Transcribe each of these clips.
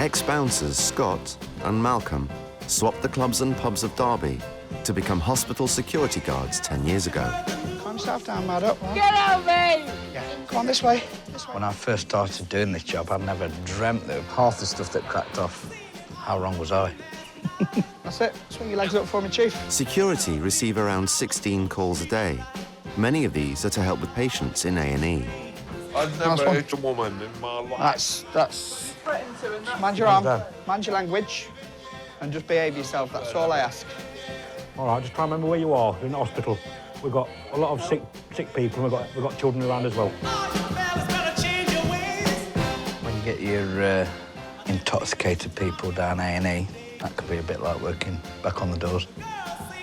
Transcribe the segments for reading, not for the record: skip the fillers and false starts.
Ex-bouncers Scott and Malcolm swapped the clubs and pubs of Derby to become hospital security guards 10 years ago. Calm yourself down, Maddox. Get out, me! Yeah, come on, this way. When I first started doing this job, I never dreamt that half the stuff that cracked off, how wrong was I? That's it. Swing your legs up for me, Chief. Security receive around 16 calls a day. Many of these are to help with patients in A&E. I've never hit a woman in my life. That's... Mind your arm, mind your language, and just behave yourself. That's all I ask. All right, just try and remember where you are. You're in the hospital. We've got a lot of sick people, and we've got children around as well. When you get your intoxicated people down A&E, that could be a bit like working back on the doors.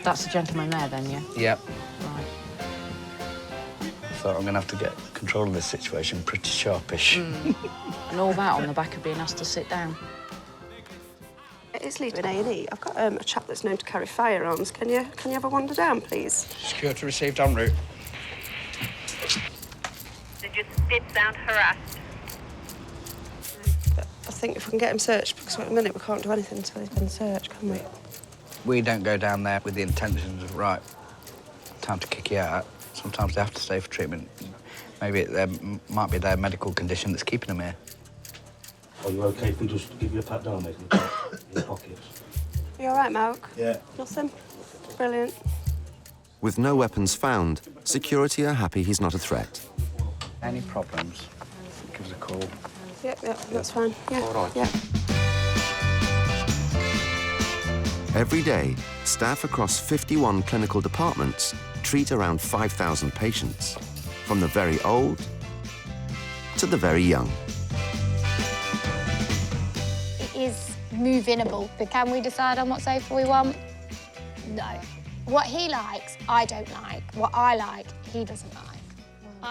That's the gentleman there, then, yeah? Yep. Right. I thought I'm going to have to get control of this situation pretty sharpish. And all that on the back of being asked to sit down. It's Leader in A&E. I've got a chap that's known to carry firearms. Can you have a wander down, please? Security received en route. They just did sound harassed. I think if we can get him searched, because at the minute we can't do anything until he's been searched, can we? We don't go down there with the intentions of, right, time to kick you out. Sometimes they have to stay for treatment. Maybe there might be their medical condition that's keeping them here. Are you OK if we just give you a pat down, mate, in your pockets? You all right, Malk? Yeah. Nothing? Brilliant. With no weapons found, security are happy he's not a threat. Any problems, give us a call. Yep, that's fine. Yeah, All right. yeah. Every day, staff across 51 clinical departments treat around 5,000 patients, from the very old to the very young. It is move-inable, but can we decide on what sofa we want? No. What he likes, I don't like. What I like, he doesn't like.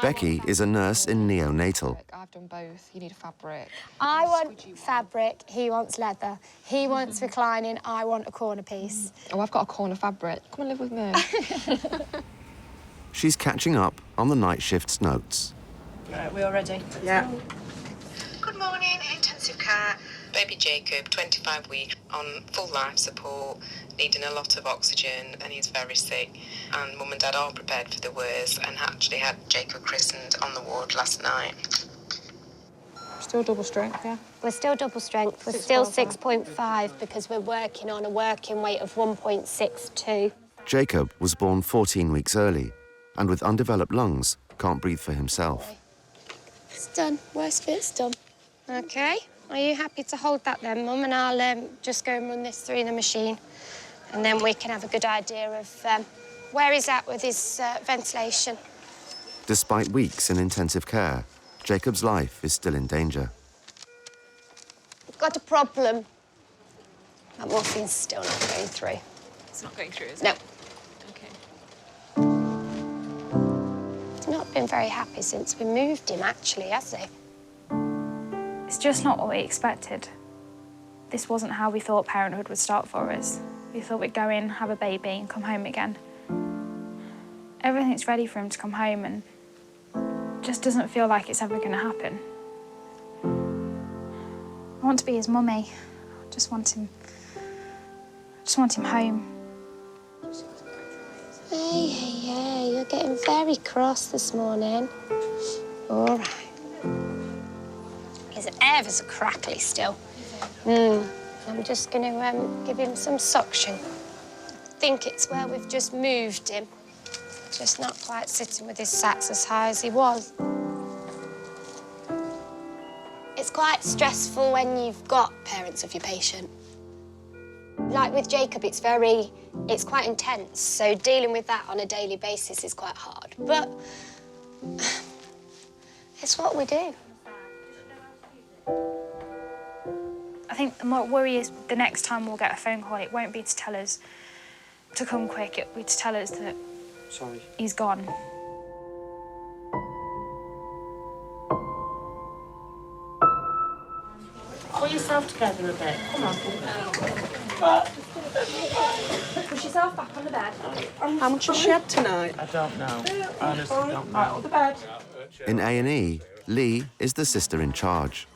Becki is a nurse in neonatal. I've done both. You need a fabric. I want fabric, he wants leather. He wants reclining, I want a corner piece. Oh, I've got a corner fabric. Come and live with me. She's catching up on the night shift's notes. Right, we all ready? Yeah. Good morning, intensive care. Baby Jacob, 25 weeks, on full life support, needing a lot of oxygen, and he's very sick. And Mum and Dad are prepared for the worst and actually had Jacob christened on the ward last night. Still double strength, yeah? We're still double strength. We're still 6.5 because we're working on a working weight of 1.62. Jacob was born 14 weeks early, and with undeveloped lungs, can't breathe for himself. It's done. Worst bit's done. OK. Are you happy to hold that then, Mum? And I'll just go and run this through the machine. And then we can have a good idea of where he's at with his ventilation. Despite weeks in intensive care, Jacob's life is still in danger. We've got a problem. That morphine's still not going through. It's not going through, is No. it? OK. He's not been very happy since we moved him, actually, has he? It's just not what we expected. This wasn't how we thought parenthood would start for us. We thought we'd go in, have a baby, and come home again. Everything's ready for him to come home, and it just doesn't feel like it's ever going to happen. I want to be his mummy. I just want him home. Hey, you're getting very cross this morning. All right. He's ever so crackly still. I'm just going to give him some suction. I think it's where we've just moved him. Just not quite sitting with his sacks as high as he was. It's quite stressful when you've got parents of your patient. Like with Jacob, it's quite intense, so dealing with that on a daily basis is quite hard. But it's what we do. I think the more worry is the next time we'll get a phone call, it won't be to tell us to come quick, it'll be to tell us that he's gone. Pull yourself together a bit. Come on. Push yourself back on the bed. How much has she had tonight? I don't know. I honestly don't know. Right, on the bed. In A&E, Lee is the sister in charge.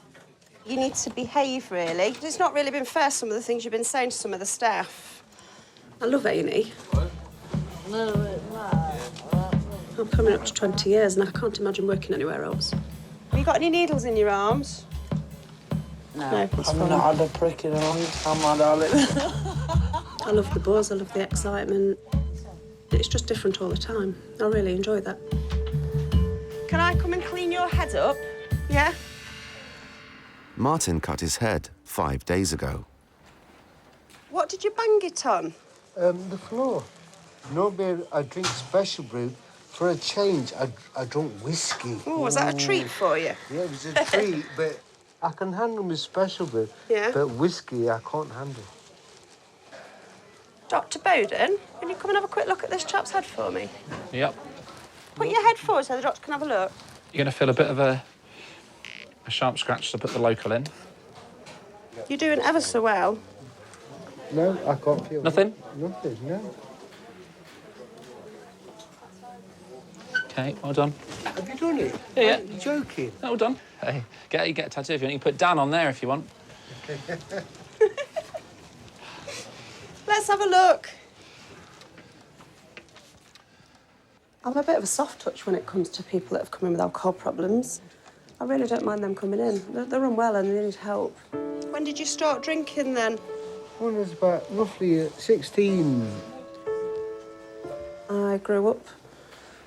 You need to behave, really. It's not really been fair, some of the things you've been saying to some of the staff. I love A&E. I'm coming up to 20 years and I can't imagine working anywhere else. Have you got any needles in your arms? No, that's fine. I've not had a prick in a long time, my darling. I love the buzz, I love the excitement. It's just different all the time. I really enjoy that. Can I come and clean your head up? Yeah? Martin cut his head 5 days ago. What did you bang it on? The floor. Normally I drink special brew. For a change, I drunk whiskey. Oh, was that a treat for you? Yeah, it was a treat, but I can handle my special brew. Yeah. But whiskey, I can't handle. Dr. Bowden, can you come and have a quick look at this chap's head for me? Yep. Put your head forward so the doctor can have a look. You're going to feel a bit of a sharp scratch to put the local in. You're doing ever so well. No, I can't feel Nothing? Nothing, no. OK, well done. Have you done it? Yeah. Are you joking? No, well done. Hey, get a tattoo if you want. You can put Dan on there if you want. Let's have a look. I'm a bit of a soft touch when it comes to people that have come in with alcohol problems. I really don't mind them coming in. They're unwell and they need help. When did you start drinking then? When I was about roughly 16. I grew up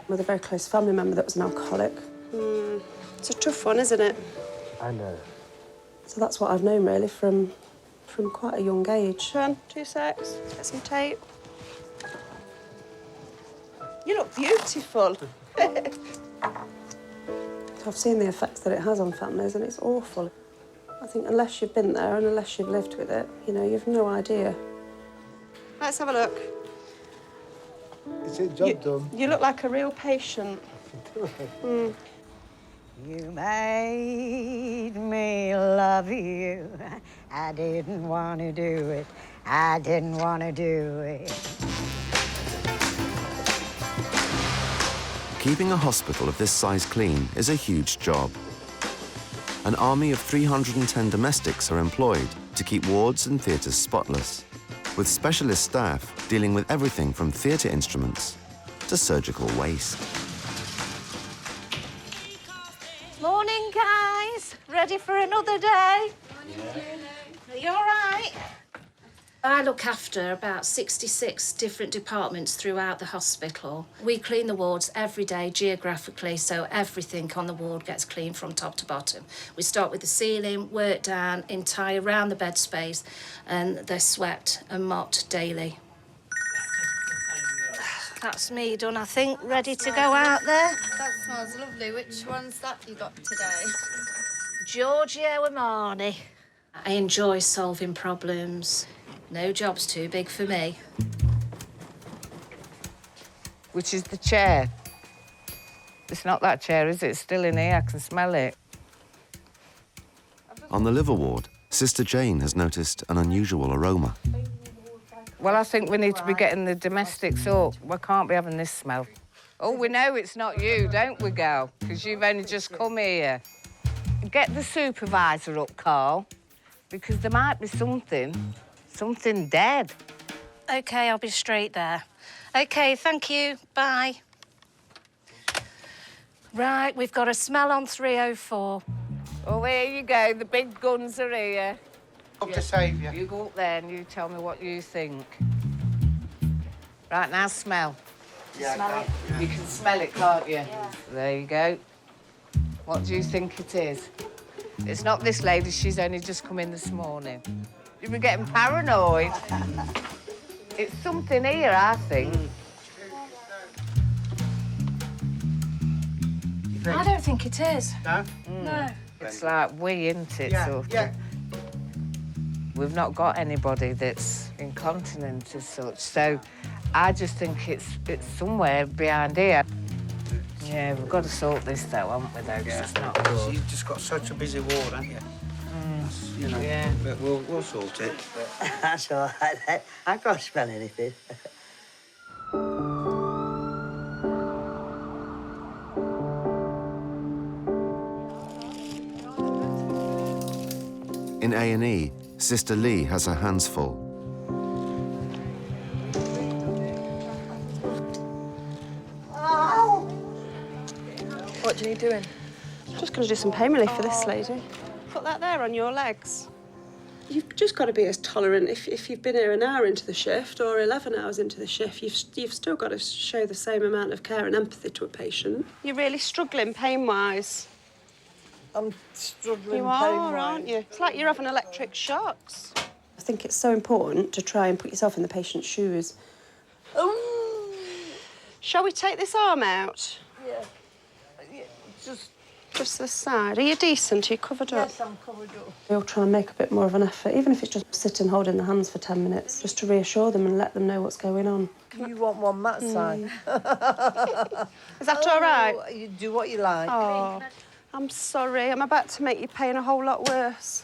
with a very close family member that was an alcoholic. It's a tough one, isn't it? I know. So that's what I've known, really, from quite a young age. Turn, 2 secs, let's get some tape. You look beautiful. I've seen the effects that it has on families, and it's awful. I think unless you've been there and unless you've lived with it, you know, you've no idea. Let's have a look. Is it job done? You look like a real patient. You made me love you. I didn't want to do it. I didn't want to do it. Keeping a hospital of this size clean is a huge job. An army of 310 domestics are employed to keep wards and theatres spotless, with specialist staff dealing with everything from theatre instruments to surgical waste. Morning, guys. Ready for another day? Are you all right? I look after about 66 different departments throughout the hospital. We clean the wards every day geographically, so everything on the ward gets cleaned from top to bottom. We start with the ceiling, work down, entire round the bed space, and they're swept and mopped daily. That's me done, I think, ready to go out there. That smells lovely. Which one's that you got today? Giorgio Armani. I enjoy solving problems. No job's too big for me. Which is the chair? It's not that chair, is it? It's still in here. I can smell it. On the liver ward, Sister Jane has noticed an unusual aroma. Well, I think we need to be getting the domestics up. We can't be having this smell. Oh, we know it's not you, don't we, girl? Because you've only just come here. Get the supervisor up, Carl, because there might be something dead. OK, I'll be straight there. OK, thank you. Bye. Right, we've got a smell on 304. Oh, here you go. The big guns are here. Up to save you. You go up there and you tell me what you think. Right, now smell. Yeah, smell it? You can smell it, can't you? Yeah. There you go. What do you think it is? It's not this lady. She's only just come in this morning. You were getting paranoid. It's something here, I think. I don't think it is. No? No. It's like we, isn't it, sort of? Yeah. We've not got anybody that's incontinent as such, so I just think it's somewhere behind here. Yeah, we've got to sort this, though, haven't we, though? Yeah. It's not good. You've just got such a busy ward, haven't you? You know, yeah. But we'll sort it. That's all right. I can't smell anything. In A&E, Sister Lee has her hands full. What do you need doing? Just going to do some pain relief for this lady. Put that there on your legs. You've just got to be as tolerant. If you've been here an hour into the shift or 11 hours into the shift, you've still got to show the same amount of care and empathy to a patient. You're really struggling pain-wise. I'm struggling You pain-wise. are, aren't you? It's like you're having electric shocks. I think it's so important to try and put yourself in the patient's shoes. Oh. Shall we take this arm out? Yeah. Just this side. Are you decent? Are you covered up? Yes, I'm covered up. We'll try and make a bit more of an effort, even if it's just sitting holding the hands for 10 minutes, just to reassure them and let them know what's going on. You want one that side? Is that all right? You do what you like. Oh, I'm sorry. I'm about to make your pain a whole lot worse.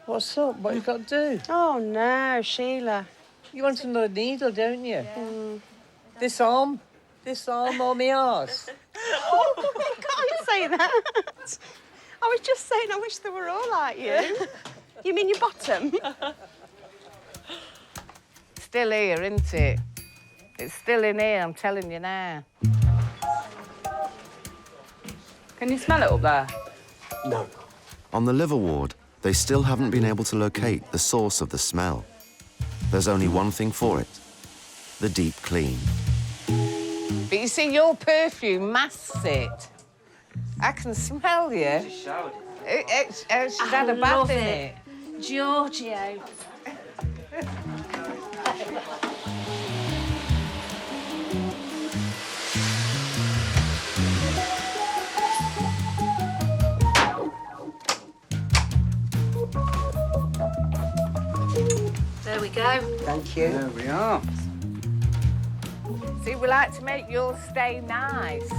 What's up? What you got to do? Oh, no, Sheila. You want another needle, don't you? Yeah. This arm or my arse? Oh, you can't say that. I was just saying I wish they were all like you. You mean your bottom? Still here, isn't it? It's still in here, I'm telling you now. Can you smell it up there? No. On the liver ward, they still haven't been able to locate the source of the smell. There's only one thing for it: the deep clean. But you see, your perfume masks it. I can smell you. She's had a bath in it. Giorgio. There we go. Thank you. There we are. See, we like to make yours stay nice.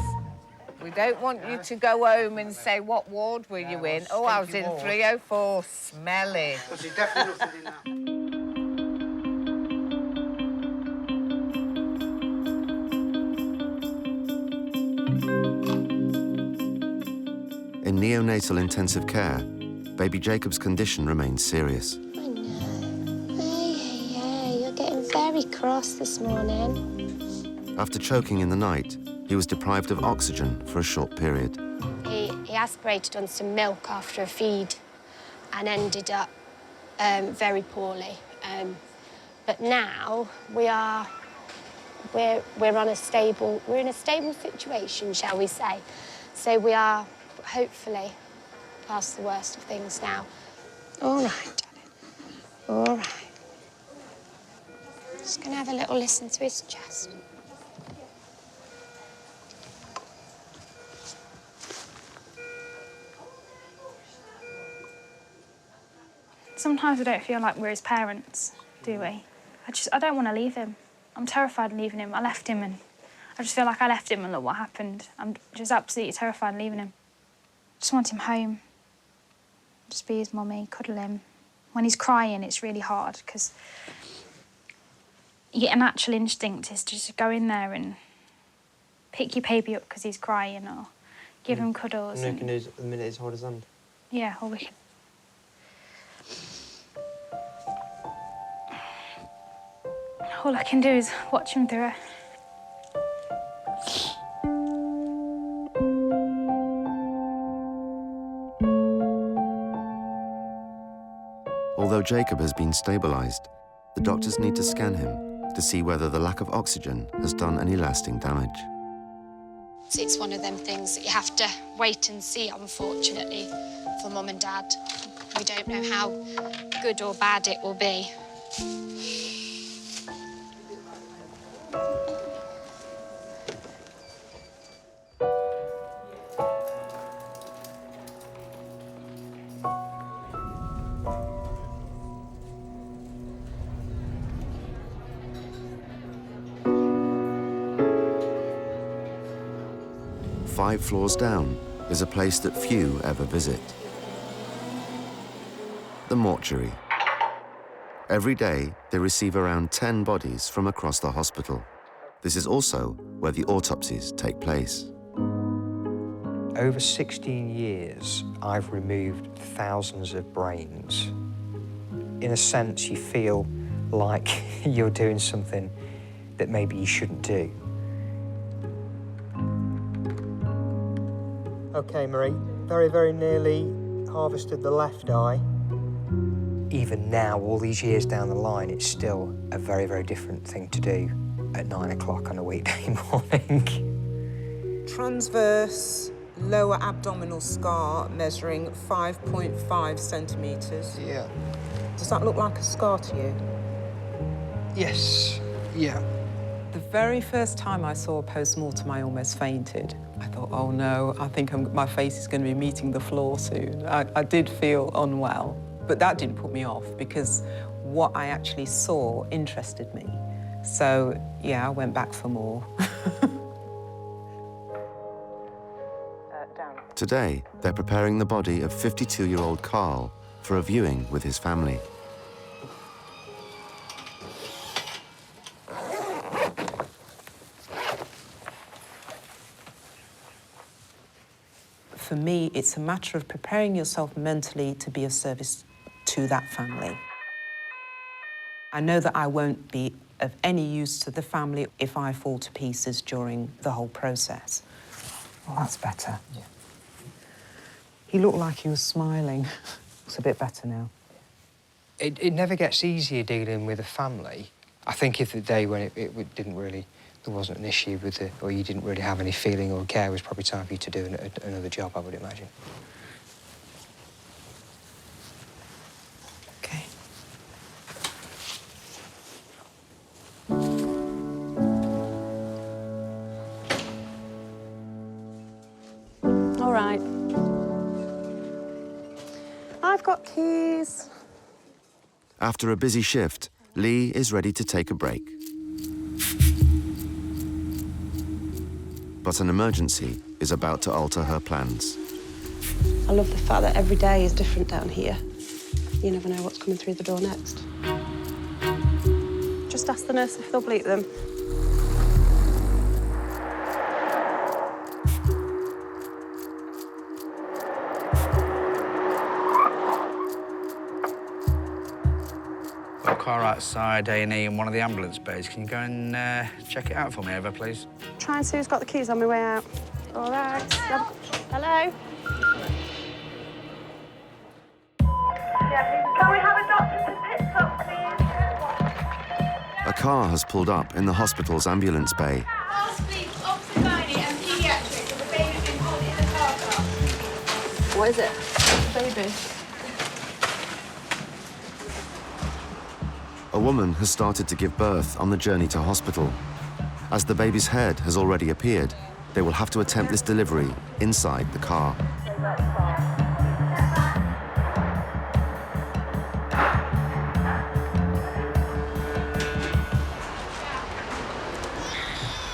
We don't want you to go home and say, what ward were you in? Oh, I was in 304. Smelly. Because there's definitely nothing in that. In neonatal intensive care, baby Jacob's condition remains serious. I know. Hey, you're getting very cross this morning. After choking in the night, he was deprived of oxygen for a short period. He aspirated on some milk after a feed and ended up very poorly. But now we're in a stable situation, shall we say. So we are hopefully past the worst of things now. All right, darling. All right. Just gonna have a little listen to his chest. Sometimes we don't feel like we're his parents, do we? I don't want to leave him. I'm terrified of leaving him. I left him and I just feel like I left him and look what happened. I'm just absolutely terrified of leaving him. Just want him home. Just be his mummy, cuddle him. When he's crying, it's really hard because you get a natural instinct is to just go in there and pick your baby up because he's crying or give him cuddles. And we can do it the minute he's hold his hand. Yeah, or we can. All I can do is watch him through it. Although Jacob has been stabilised, the doctors need to scan him to see whether the lack of oxygen has done any lasting damage. It's one of them things that you have to wait and see, unfortunately, for Mum and Dad. We don't know how good or bad it will be. Five floors down is a place that few ever visit: the mortuary. Every day, they receive around 10 bodies from across the hospital. This is also where the autopsies take place. Over 16 years, I've removed thousands of brains in a sense, you feel like you're doing something that maybe you shouldn't do. OK, Marie, very, very nearly harvested the left eye. Even now, all these years down the line, it's still a very, very different thing to do at 9 o'clock on a weekday morning. Transverse lower abdominal scar measuring 5.5 centimetres. Yeah. Does that look like a scar to you? Yes, yeah. The very first time I saw a post-mortem, I almost fainted. I thought, oh no, I think my face is going to be meeting the floor soon. I did feel unwell, but that didn't put me off because what I actually saw interested me. So, yeah, I went back for more. Today, they're preparing the body of 52-year-old Carl for a viewing with his family. For me, it's a matter of preparing yourself mentally to be of service to that family. I know that I won't be of any use to the family if I fall to pieces during the whole process. Well, that's better. Yeah. He looked like he was smiling. It's a bit better now. It never gets easier dealing with a family. I think if the day when it didn't really, there wasn't an issue with it, or you didn't really have any feeling or care, it was probably time for you to do another job, I would imagine. Okay. All right. I've got keys. After a busy shift, Lee is ready to take a break. But an emergency is about to alter her plans. I love the fact that every day is different down here. You never know what's coming through the door next. Just ask the nurse if they'll bleep them. Got a car outside A&E in one of the ambulance bays. Can you go and check it out for me, Eva, please? Try and see who's got the keys on my way out. All right. Hello? Can we have a doctor to pick up, please? A car has pulled up in the hospital's ambulance bay. What is it? Baby. A woman has started to give birth on the journey to hospital. As the baby's head has already appeared, they will have to attempt this delivery inside the car.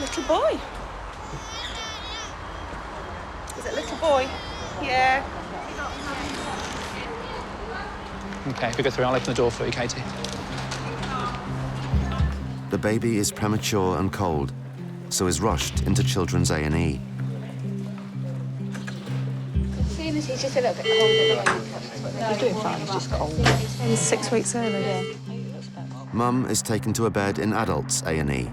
Little boy. Is it little boy? Yeah. OK, if we go through, I'll open the door for you, Katie. The baby is premature and cold, so is rushed into Children's A&E. Seeing as he's just a little bit cold at the moment. You're doing fine, he's just cold. He's 6 weeks early. Yeah. Mum is taken to a bed in Adults A&E.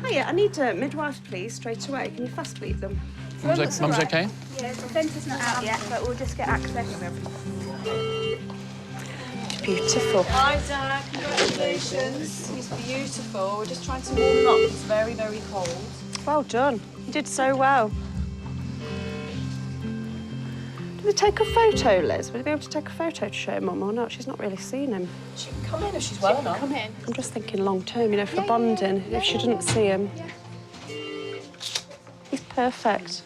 Hiya, I need a midwife, please, straight away. Can you fast bleep them? Mum's OK? Yeah, the dentist's not out yet, but we'll just get access. Beautiful. Hi, Dad. Congratulations. He's beautiful. We're just trying to warm him up. He's very, very cold. Well done. You did so well. Did we take a photo, Liz? Would we be able to take a photo to show Mum or not? She's not really seen him. She can come in if she's well enough. Come in. I'm just thinking long term, you know, for bonding, if she didn't see him. He's perfect.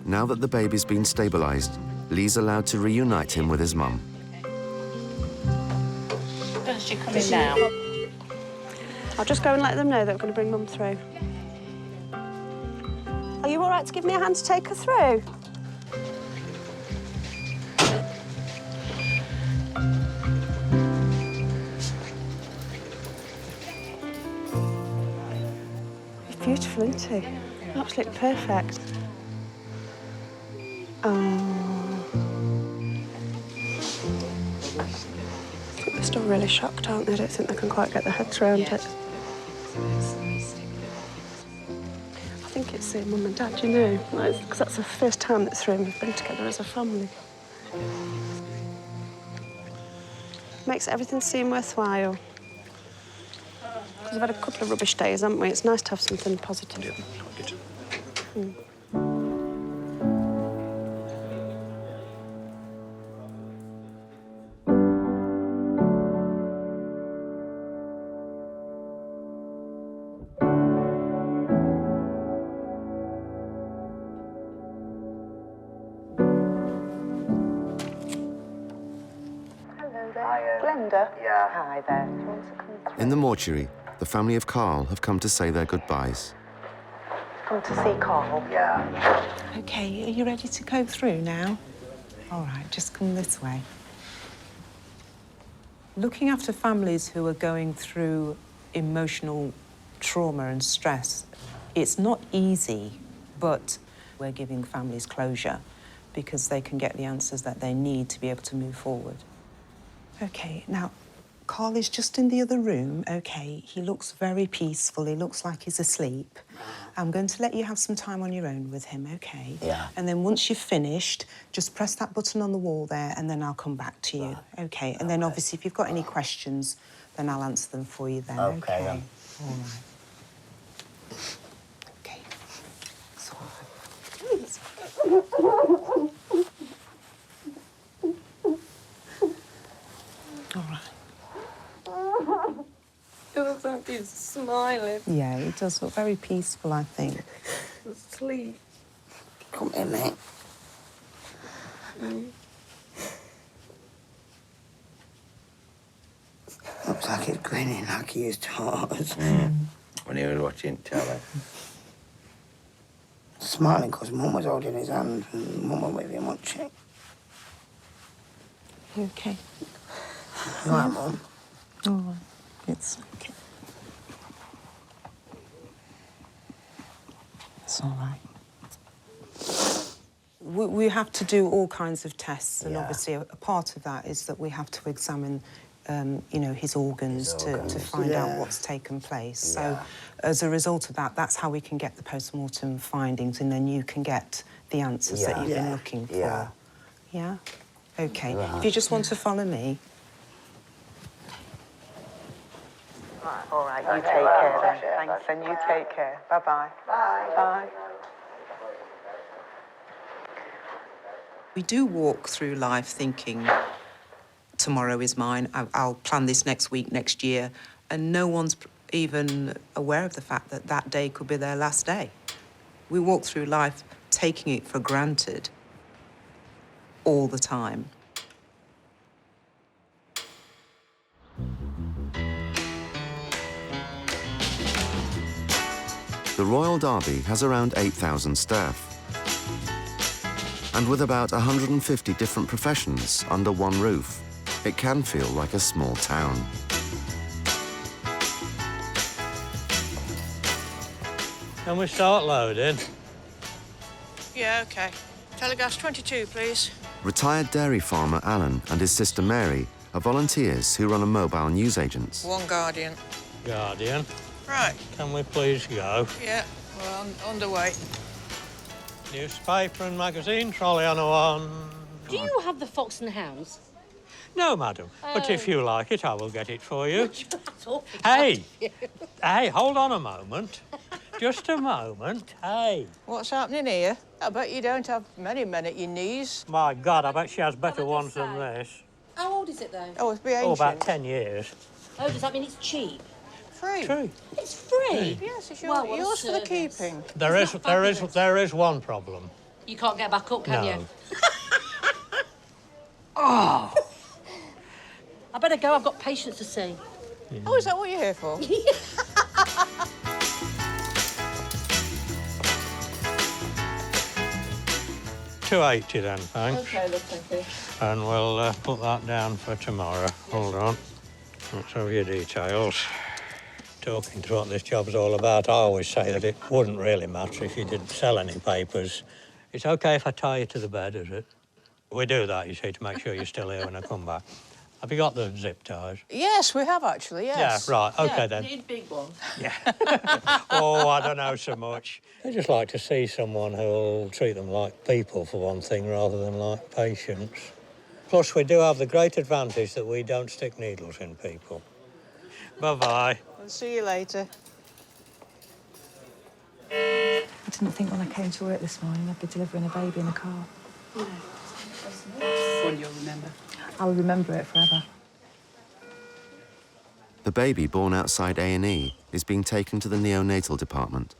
Now that the baby's been stabilised, Lee's allowed to reunite him with his mum. Does she come in now? I'll just go and let them know that we're going to bring Mum through. Are you all right to give me a hand to take her through? He's beautiful, isn't he? Absolutely perfect. Oh. They're still really shocked, aren't they? I don't think they can quite get their heads around it. I think it's their mum and dad, you know, because that's the first time that three of them have been together as a family. Makes everything seem worthwhile. Because we've had a couple of rubbish days, haven't we? It's nice to have something positive. Yeah, like it. Mm. Glenda? Yeah. Hi there. Do you want to come through? In the mortuary, the family of Carl have come to say their goodbyes. Come to see Carl? Yeah. OK, are you ready to go through now? All right, just come this way. Looking after families who are going through emotional trauma and stress, it's not easy, but we're giving families closure because they can get the answers that they need to be able to move forward. OK, now, Carl is just in the other room, OK? He looks very peaceful. He looks like he's asleep. I'm going to let you have some time on your own with him, OK? Yeah. And then once you've finished, just press that button on the wall there, and then I'll come back to you, OK? And then, obviously, if you've got any questions, then I'll answer them for you then, OK? All right. OK. It's all right. All right. It looks like he's smiling. Yeah, it does look very peaceful, I think. Asleep. Come here, mate. Looks like he's grinning like he used to us. When he was watching telly. Smiling because Mum was holding his hand and Mum was with him watching. You OK? You all right, Mum? All right. It's OK. It's all right. We have to do all kinds of tests, and obviously a part of that is that we have to examine, you know, his organs to find out what's taken place. So, as a result of that, that's how we can get the post-mortem findings, and then you can get the answers that you've been looking for. Yeah? OK. Right. If you just want to follow me. All right, you take care then. Thanks, and you take care. Bye-bye. Bye. Bye. We do walk through life thinking, tomorrow is mine, I'll plan this next week, next year, and no one's even aware of the fact that that day could be their last day. We walk through life taking it for granted all the time. The Royal Derby has around 8,000 staff. And with about 150 different professions under one roof, it can feel like a small town. Can we start loading? Yeah, OK. Telegas 22, please. Retired dairy farmer Alan and his sister Mary are volunteers who run a mobile newsagent. One Guardian. Guardian. Right. Can we please go? Yeah, we're underway. Newspaper and magazine, trolley on a one. Do you have the Fox and the Hounds? No, madam. But if you like it, I will get it for you. That's all. Hey! Hey, hold on a moment. Just a moment. Hey. What's happening here? I bet you don't have many men at your knees. My God, I bet she has better ones than this. How old is it, though? Oh, it's be ancient. Oh, about 10 years. Oh, does that mean it's cheap? Free. True. It's free? Yes, it's Well, what a yours for the service. keeping. There is one problem. You can't get back up, can No. you? Oh! I better go. I've got patients to see. Oh, is that what you're here for? $2.80 then, thanks. OK, look, thank you. And we'll put that down for tomorrow. Hold on. Let's have your details. Talking through what this job's all about, I always say that it wouldn't really matter if you didn't sell any papers. It's OK if I tie you to the bed, is it? We do that, you see, to make sure you're still here when I come back. Have you got the zip ties? Yes, we have actually, yes. Yeah, right, OK then. Need big ones. Oh, I don't know so much. I just like to see someone who'll treat them like people, for one thing, rather than like patients. Plus, we do have the great advantage that we don't stick needles in people. Bye-bye. I'll see you later. I didn't think when I came to work this morning I'd be delivering a baby in a car. No. One you'll remember. I'll remember it forever. The baby born outside A&E is being taken to the neonatal department,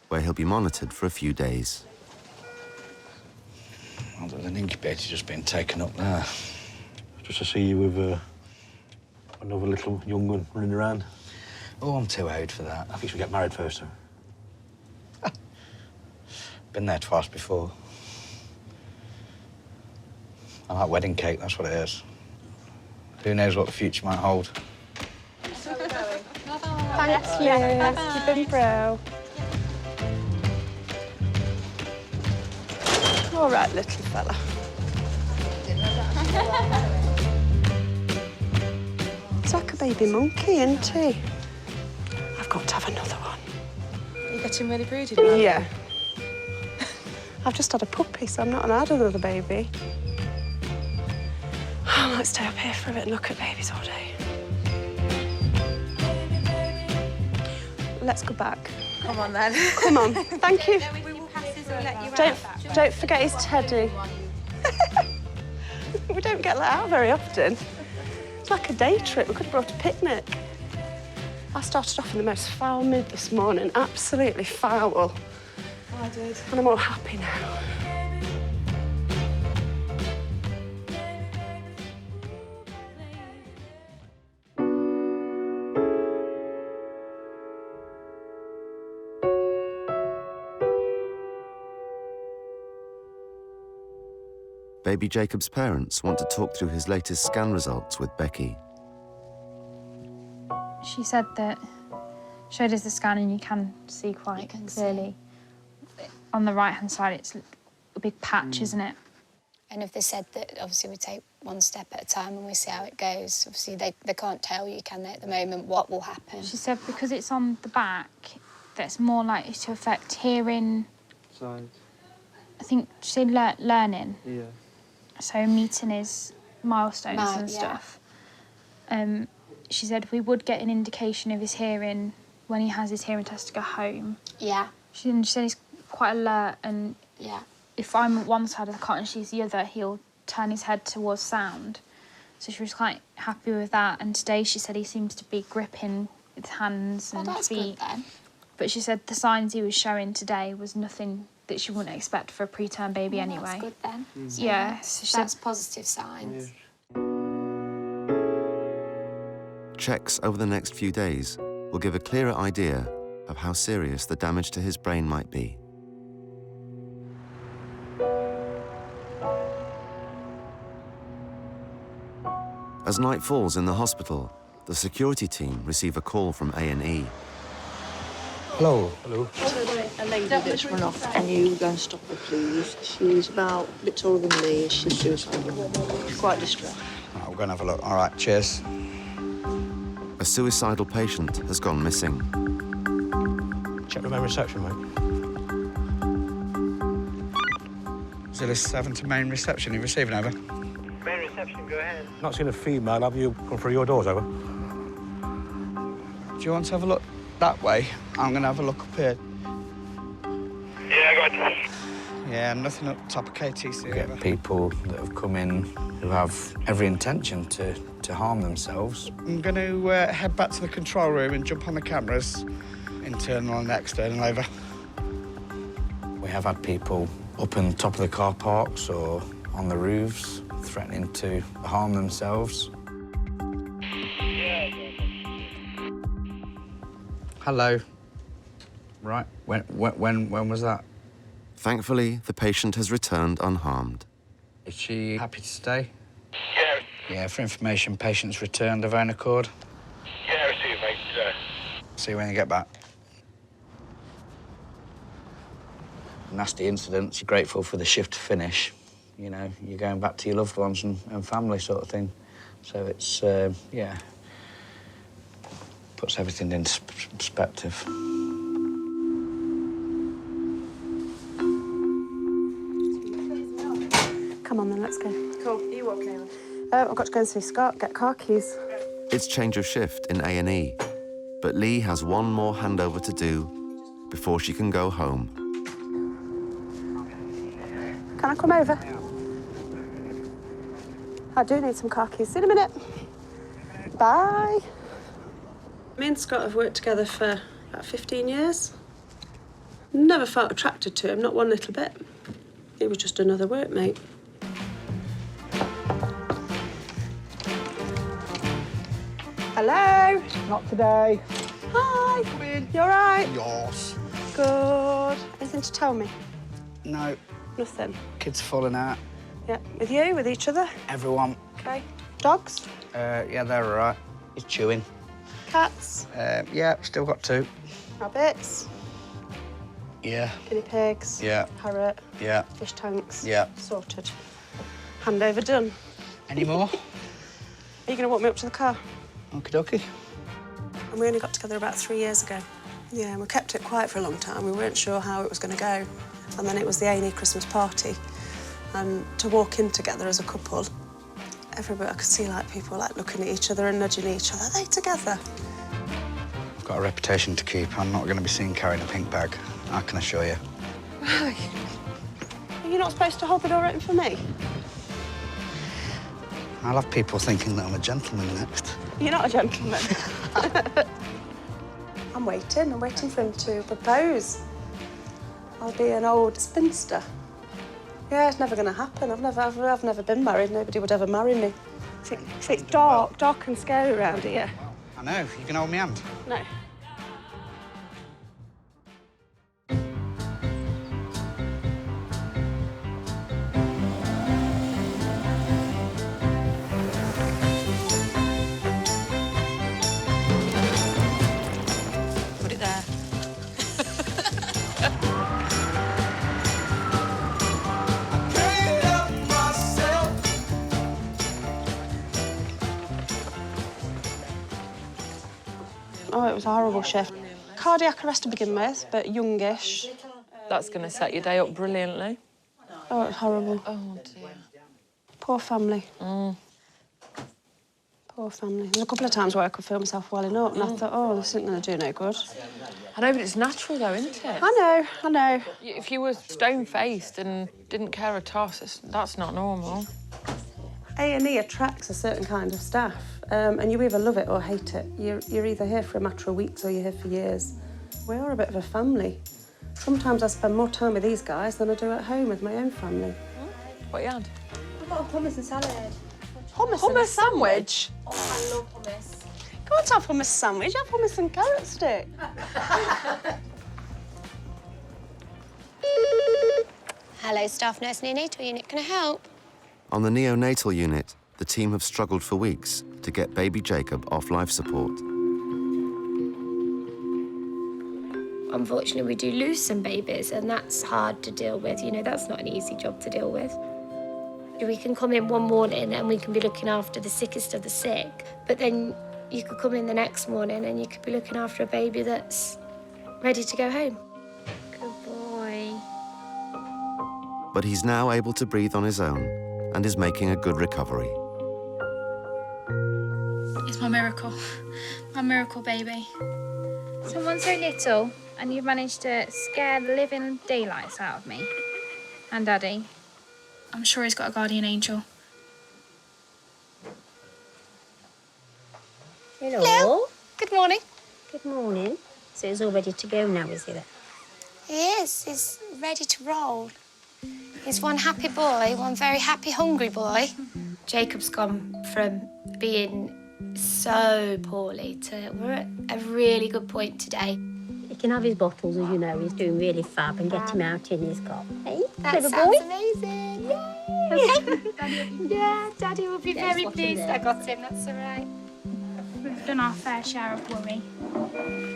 where he'll be monitored for a few days. Well, there's an incubator just being taken up there. Just to see you with another little young one running around. Oh, I'm too old for that. I think we should get married first, though. Been there twice before. I like wedding cake, that's what it is. Who knows what the future might hold. Thanks, Liz. You've been bro. All right, little fella. It's like a baby monkey, isn't he? I've got to have another one. Are you getting really broody now? Yeah. I've just had a puppy, so I'm not allowed another baby. I might stay up here for a bit and look at babies all day. Let's go back. Come on, then. Come on. Thank you. Don't forget his teddy. We don't get let out very often. It's like a day trip. We could have brought a picnic. I started off in the most foul mood this morning. Absolutely foul. I did. And I'm all happy now. Baby Jacob's parents want to talk through his latest scan results with Becki. She said that showed us the scan and you can see quite clearly. On the right-hand side, it's a big patch, isn't it? And if they said that, obviously, we take one step at a time and we see how it goes. Obviously, they can't tell you, can they, at the moment, what will happen. She said because it's on the back, that's more likely to affect hearing. Sight. I think she said learning. Yeah. So meeting his milestones and stuff. She said we would get an indication of his hearing when he has his hearing test to go home. Yeah. She said he's quite alert and yeah. If I'm at one side of the cot and she's the other, he'll turn his head towards sound. So she was quite happy with that. And today she said he seems to be gripping with hands and that's feet. good then. But she said the signs he was showing today was nothing that she wouldn't expect for a preterm baby anyway. That's good then. So yeah, so she that's said positive signs. Checks over the next few days will give a clearer idea of how serious the damage to his brain might be. As night falls in the hospital, the security team receive a call from A&E. Hello. Hello. A lady that's run off. Can you go and stop her, please? She's about a bit taller than me. She's suicidal. Quite distressed. Right, we'll go and have a look. All right, cheers. A suicidal patient has gone missing. Check the main reception, mate. Zilla 7 to main reception. You receiving, over? Main reception, go ahead. Not seen a female. Have you come through your doors, over? Do you want to have a look that way? I'm going to have a look up here. Yeah, go ahead. Yeah, nothing up top of KTC. We get people that have come in who have every intention to harm themselves. I'm going to head back to the control room and jump on the cameras, internal and external, over. We have had people up on the top of the car parks or on the roofs threatening to harm themselves. Hello. Right, when was that? Thankfully, the patient has returned unharmed. Is she happy to stay? Yeah. Yeah, for information, patient's returned of own accord. Yeah, receive, mate. See you when you get back. Nasty incidents, you're grateful for the shift to finish. You know, you're going back to your loved ones and family sort of thing. So it's, yeah, puts everything in perspective. Come on then, let's go. Cool. Are you walking over? I've got to go and see Scott, get car keys. It's change of shift in A&E, but Lee has one more handover to do before she can go home. Can I come over? I do need some car keys. See you in a minute. Bye. Me and Scott have worked together for about 15 years. Never felt attracted to him, not one little bit. He was just another workmate. Hello? Not today. Hi. Come in. You all right? Yours. Good. Anything to tell me? No. Nothing? Kids falling out. Yeah. With you? With each other? Everyone. OK. Dogs? Yeah, they're all right. He's chewing. Cats? Yeah, still got 2. Rabbits? Yeah. Guinea pigs? Yeah. Parrot? Yeah. Fish tanks? Yeah. Sorted. Handover done. Any more? Are you going to walk me up to the car? Okie dokie. And we only got together about 3 years ago. Yeah, and we kept it quiet for a long time. We weren't sure how it was going to go. And then it was the A&E Christmas party. And to walk in together as a couple, everybody, I could see like people like looking at each other and nudging each other. Are they together? I've got a reputation to keep. I'm not going to be seen carrying a pink bag, I can assure you. Really? Are you not supposed to hold the door open for me? I'll have people thinking that I'm a gentleman next. You're not a gentleman. I'm waiting for him to propose. I'll be an old spinster. Yeah, it's never going to happen. I've never been married. Nobody would ever marry me. It's dark and scary around here. I know. You can hold me hand. No. Put it there. Oh, it was a horrible shift. Cardiac arrest to begin with, but youngish. That's going to set your day up brilliantly. Oh, it was horrible. Oh, dear. Poor family. Poor family. There's a couple of times where I could feel myself welling up, and I thought, oh, this isn't going to do no good. I know, but it's natural, though, isn't it? I know. If you were stone-faced and didn't care at all, that's not normal. A&E attracts a certain kind of staff, and you either love it or hate it. You're either here for a matter of weeks or you're here for years. We are a bit of a family. Sometimes I spend more time with these guys than I do at home with my own family. What you had? I've got a hummus and salad. Hummus sandwich? Oh, I love hummus. Go on to have hummus sandwich. Have hummus and carrot stick. Hello, staff nurse neonatal unit. Can I help? On the neonatal unit, the team have struggled for weeks to get baby Jacob off life support. Unfortunately, we do lose some babies, and that's hard to deal with. You know, that's not an easy job to deal with. We can come in one morning and we can be looking after the sickest of the sick, but then you could come in the next morning and you could be looking after a baby that's ready to go home. Good boy. But he's now able to breathe on his own and is making a good recovery. It's my miracle baby. Someone so little, and you've managed to scare the living daylights out of me. And Daddy. I'm sure he's got a guardian angel. Hello. Good morning. Good morning. So it's all ready to go now, is it? He is. He's ready to roll. He's one happy boy, one very happy, hungry boy. Jacob's gone from being so poorly to we're at a really good point today. He can have his bottles, as you know. He's doing really fab, and get him out in his cot. Hey, That clever sounds boy. amazing. Yeah, Daddy will be very pleased I got him, that's all right. We've done our fair share of worry.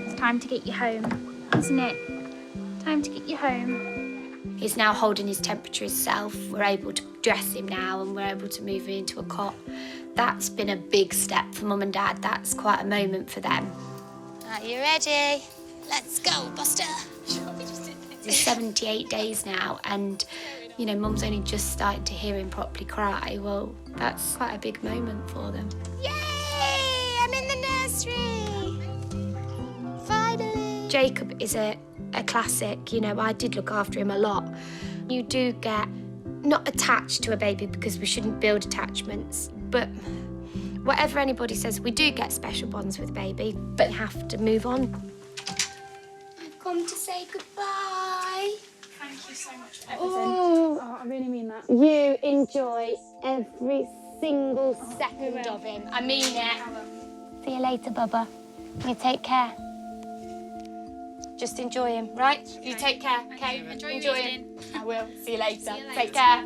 It's time to get you home, isn't it? Time to get you home. He's now holding his temperature himself. We're able to dress him now and we're able to move him into a cot. That's been a big step for Mum and Dad. That's quite a moment for them. Are you ready? Let's go, Buster. It's 78 days now, and, you know, Mum's only just started to hear him properly cry. Well, that's quite a big moment for them. Yay! I'm in the nursery! Finally! Jacob is a classic. You know, I did look after him a lot. You do get not attached to a baby because we shouldn't build attachments, but whatever anybody says, we do get special bonds with baby, but you have to move on. I've come to say goodbye. Thank you so much for everything. Oh, I really mean that. You enjoy every single second of him. I mean it. See you later, Bubba. You take care. Just enjoy him, right? You take care, okay? Enjoy him. I will. See you later. Take care.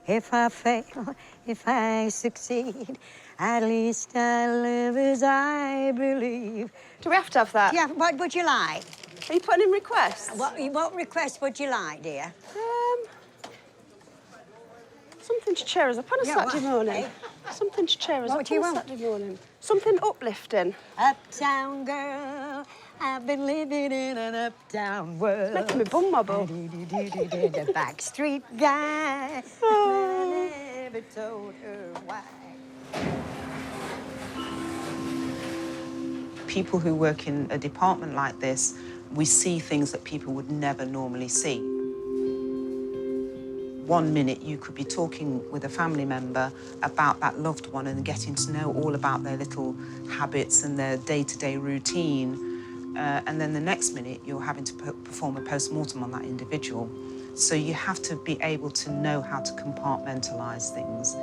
If I fail, if I succeed, at least I live as I believe. Do we have to have that? Yeah, what would you like? Are you putting in requests? What request would you like, dear? Something to cheer us up on a Saturday morning. Something to cheer us up on a Saturday morning. Something uplifting. Uptown girl, I've been living in an uptown world. It's making me bum wobble. The backstreet guy. Oh. I never told her why. People who work in a department like this, we see things that people would never normally see. 1 minute you could be talking with a family member about that loved one and getting to know all about their little habits and their day-to-day routine. And then the next minute you're having to perform a post-mortem on that individual. So you have to be able to know how to compartmentalise things.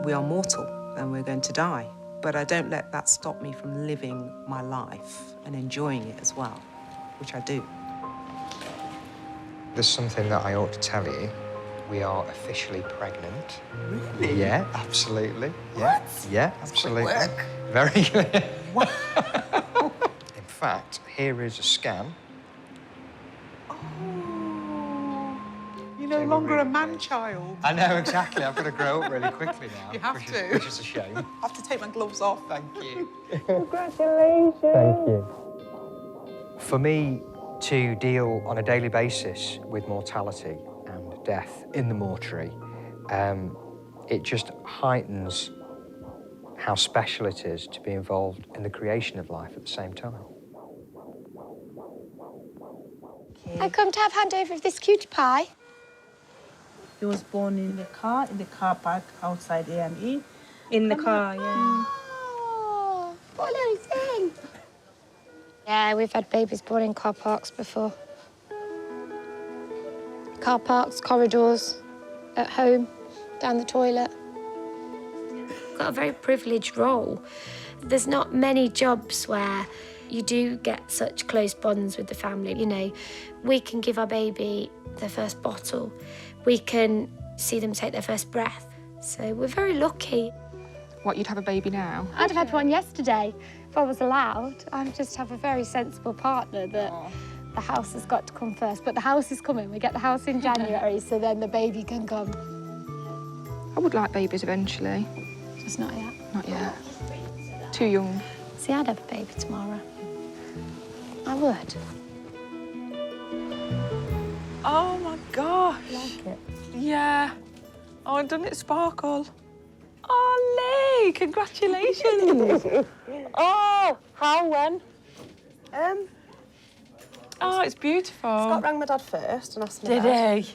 We are mortal and we're going to die, but I don't let that stop me from living my life and enjoying it as well, which I do. There's something that I ought to tell you. We are officially pregnant. Really? Yeah, absolutely. What? Yeah, absolutely. Quick work. Very good. In fact, here is a scan. You're no longer a man-child. I know, exactly. I've got to grow up really quickly now. You have to. Which is a shame. I have to take my gloves off. Thank you. Congratulations. Thank you. For me to deal on a daily basis with mortality and death in the mortuary, it just heightens how special it is to be involved in the creation of life at the same time. I come to have handover of this cutie pie. He was born in the car park outside A&E. In the car, yeah. Oh, what a little thing. Yeah, we've had babies born in car parks before. Car parks, corridors, at home, down the toilet. Got a very privileged role. There's not many jobs where you do get such close bonds with the family. You know, we can give our baby their first bottle. We can see them take their first breath. So we're very lucky. What, you'd have a baby now? I'd have had one yesterday, if I was allowed. I just have a very sensible partner that the house has got to come first. But the house is coming. We get the house in January, so then the baby can come. I would like babies eventually. Just not yet. Not yet. Too young. See, I'd have a baby tomorrow. I would. Oh, my gosh. Like it? Yeah. Oh, and doesn't it sparkle? Oh, Lee, congratulations. Oh, how, when? Oh, it's beautiful. Scott rang my dad first and asked my Did dad. he?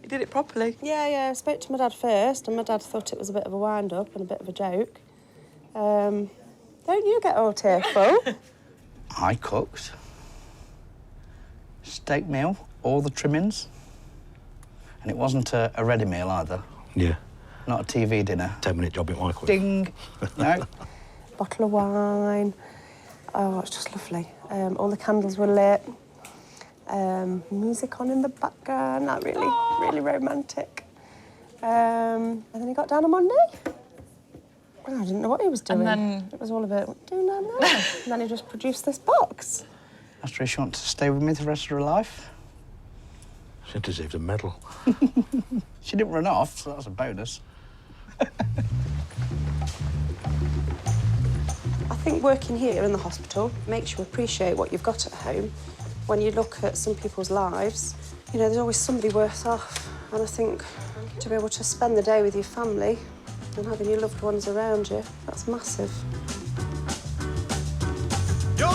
He did it properly? Yeah, I spoke to my dad first and my dad thought it was a bit of a wind-up and a bit of a joke. Don't you get all tearful? I cooked. Steak meal, all the trimmings. And it wasn't a ready meal either. Yeah. Not a TV dinner. 10-minute job at Michael. Ding! No. Bottle of wine. Oh, it's just lovely. All the candles were lit. Music on in the background. That really romantic. And then he got down on Monday. Oh, I didn't know what he was doing. And then... It was all a bit, what are you doing down there? And then he just produced this box. Asked her if she wants to stay with me the rest of her life. She deserves a medal. She didn't run off, so that's a bonus. I think working here in the hospital makes you appreciate what you've got at home. When you look at some people's lives, you know, there's always somebody worse off. And I think to be able to spend the day with your family and having your loved ones around you, that's massive. Your